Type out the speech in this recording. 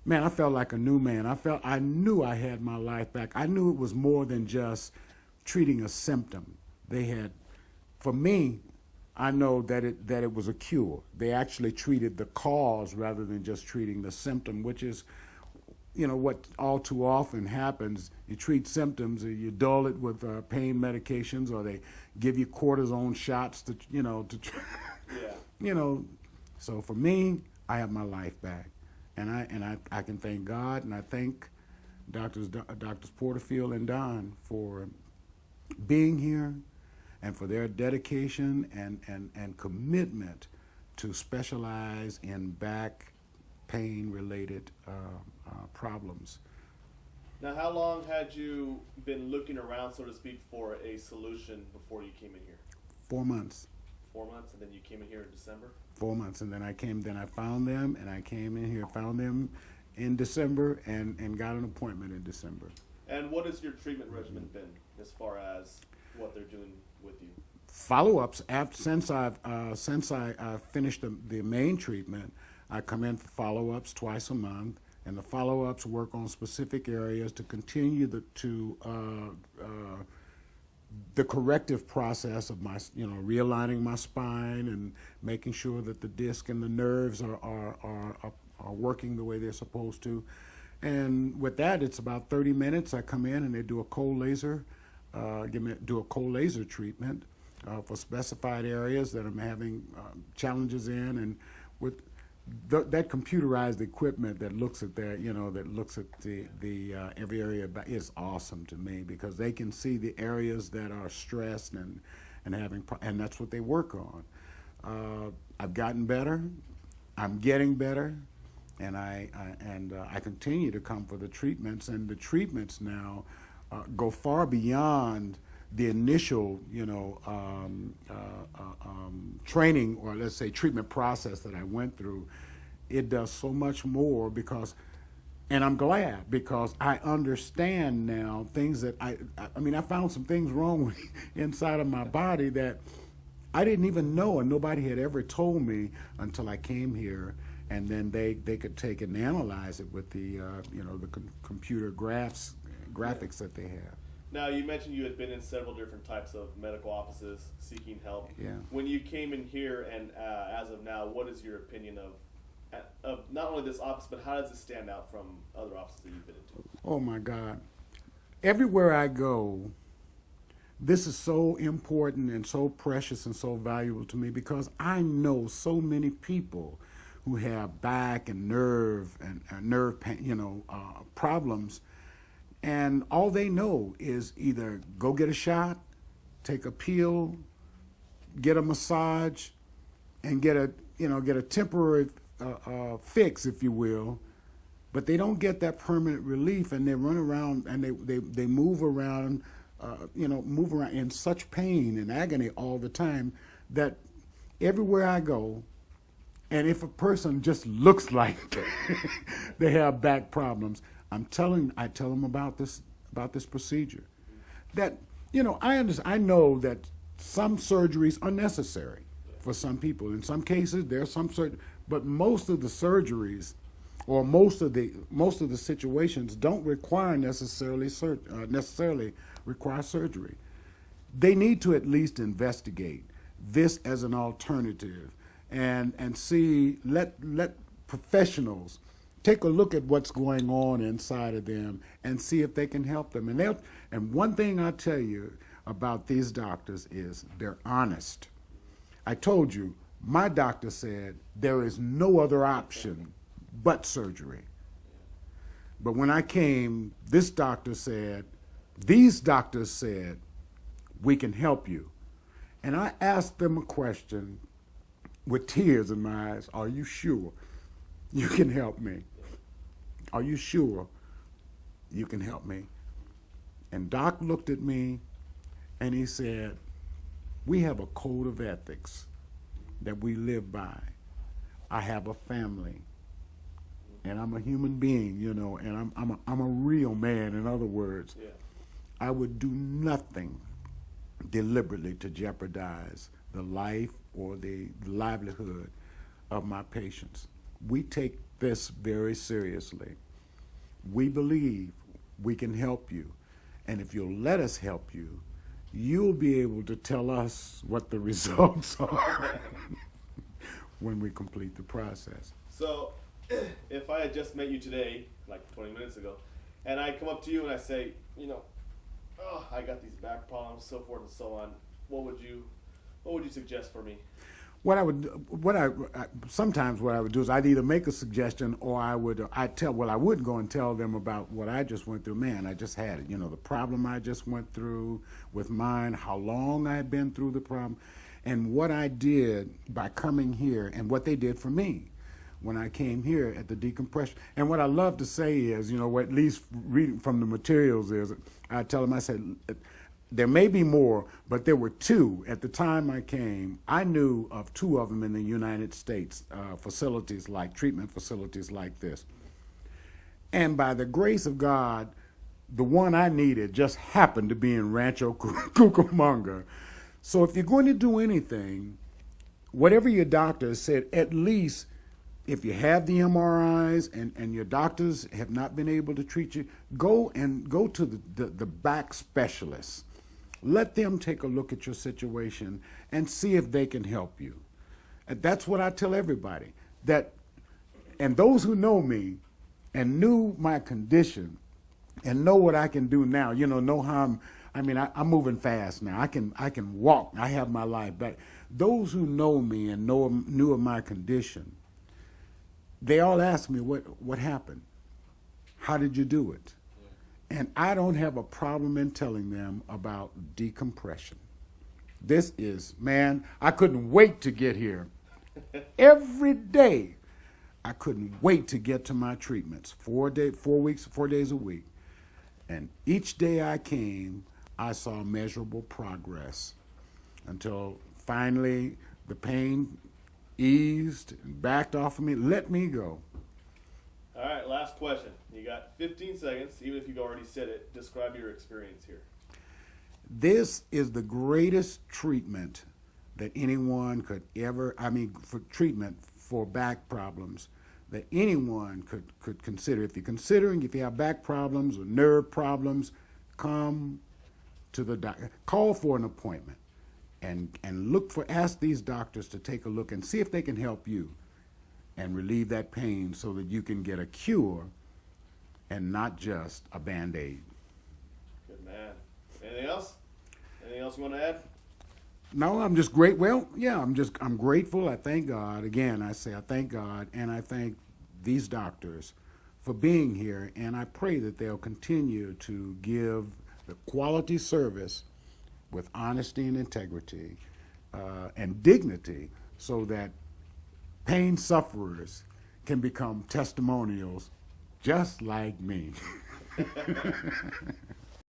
man, I felt like a new man. I knew I had my life back. I knew it was more than just treating a symptom. They had, for me, I know that it was a cure. They actually treated the cause rather than just treating the symptom, which is, what all too often happens. You treat symptoms, or you dull it with pain medications, or they give you cortisone shots to, Yeah. you know. So for me, I have my life back, and I can thank God, and I thank Doctors Porterfield and Don for being here, and for their dedication and commitment to specialize in back pain related problems. Now, how long had you been looking around, so to speak, for a solution before you came in here? 4 months. 4 months, and then you came in here in December? 4 months, and then I found them, and I came in here, found them in December, and got an appointment in December. And what has your treatment regimen been as far as what they're doing with you? Follow-ups since I finished the main treatment. I come in for follow-ups twice a month, and the follow-ups work on specific areas to continue the corrective process of my, realigning my spine and making sure that the disc and the nerves are working the way they're supposed to. And with that, it's about 30 minutes. I come in and they do a cold laser, do a cold laser treatment for specified areas that I'm having challenges in, and with that computerized equipment that looks at that, that looks at the every area is awesome to me, because they can see the areas that are stressed and and that's what they work on. I've gotten better. I'm getting better, and I continue to come for the treatments, and the treatments now go far beyond the initial, training, or let's say treatment process that I went through. It does so much more, and I'm glad, because I understand now things that I found some things wrong with inside of my body that I didn't even know, and nobody had ever told me until I came here. And then they could take and analyze it with the computer graphics that they have. Now, you mentioned you had been in several different types of medical offices seeking help. Yeah. When you came in here, and as of now, what is your opinion of not only this office, but how does it stand out from other offices that you've been into? Oh my God. Everywhere I go, this is so important and so precious and so valuable to me, because I know so many people who have back and nerve pain, problems, and all they know is either go get a shot, take a pill, get a massage, and get a temporary fix, if you will, but they don't get that permanent relief, and they run around and they move around, move around in such pain and agony all the time, that everywhere I go, and if a person just looks like they have back problems, I tell them about this procedure. That, I know that some surgeries are necessary for some people. In some cases, there are some but most of the surgeries, or most of the situations, don't require necessarily require surgery. They need to at least investigate this as an alternative, and see, let professionals take a look at what's going on inside of them and see if they can help them. And one thing I tell you about these doctors is they're honest. I told you, my doctor said there is no other option but surgery. But when I came, these doctors said, we can help you. And I asked them a question with tears in my eyes. Are you sure you can help me? Are you sure you can help me? And Doc looked at me and he said, we have a code of ethics that we live by. I have a family, and I'm a human being, and I'm a real man, in other words. Yeah. I would do nothing deliberately to jeopardize the life or the livelihood of my patients. We take this very seriously. We believe we can help you. And if you'll let us help you, you'll be able to tell us what the results are when we complete the process. So, if I had just met you today, like 20 minutes ago, and I come up to you and I say, oh, I got these back problems, so forth and so on, what would you suggest for me? Sometimes what I would do is I'd either make a suggestion or I would go and tell them about what I just went through. Man, I just had it. The problem I just went through with mine, how long I had been through the problem, and what I did by coming here and what they did for me when I came here at the decompression. And what I love to say is, what at least reading from the materials is, I tell them, I said, there may be more, but there were two. At the time I came, I knew of two of them in the United States, treatment facilities like this. And by the grace of God, the one I needed just happened to be in Rancho Cucamonga. So if you're going to do anything, whatever your doctor said, at least if you have the MRIs and your doctors have not been able to treat you, go to the back specialists. Let them take a look at your situation and see if they can help you. And that's what I tell everybody. And those who know me and knew my condition and know what I can do now, know how I'm moving fast now. I can walk. I have my life back. Those who know me and knew of my condition, they all ask me, what happened? How did you do it? And I don't have a problem in telling them about decompression. This is, man, I couldn't wait to get here. Every day, I couldn't wait to get to my treatments, 4 days a week. And each day I came, I saw measurable progress until finally the pain eased and backed off of me, let me go. All right, last question. You got 15 seconds, even if you've already said it. Describe your experience here. This is the greatest treatment that anyone could ever, for treatment for back problems, that anyone could consider. If you have back problems or nerve problems, come to the doctor. Call for an appointment and ask these doctors to take a look and see if they can help you and relieve that pain so that you can get a cure and not just a Band-Aid. Good man. Anything else? Anything else you want to add? No, I'm just great. Well, yeah, I'm grateful. I thank God. Again, I say I thank God, and I thank these doctors for being here, and I pray that they'll continue to give the quality service with honesty and integrity and dignity so that pain sufferers can become testimonials just like me.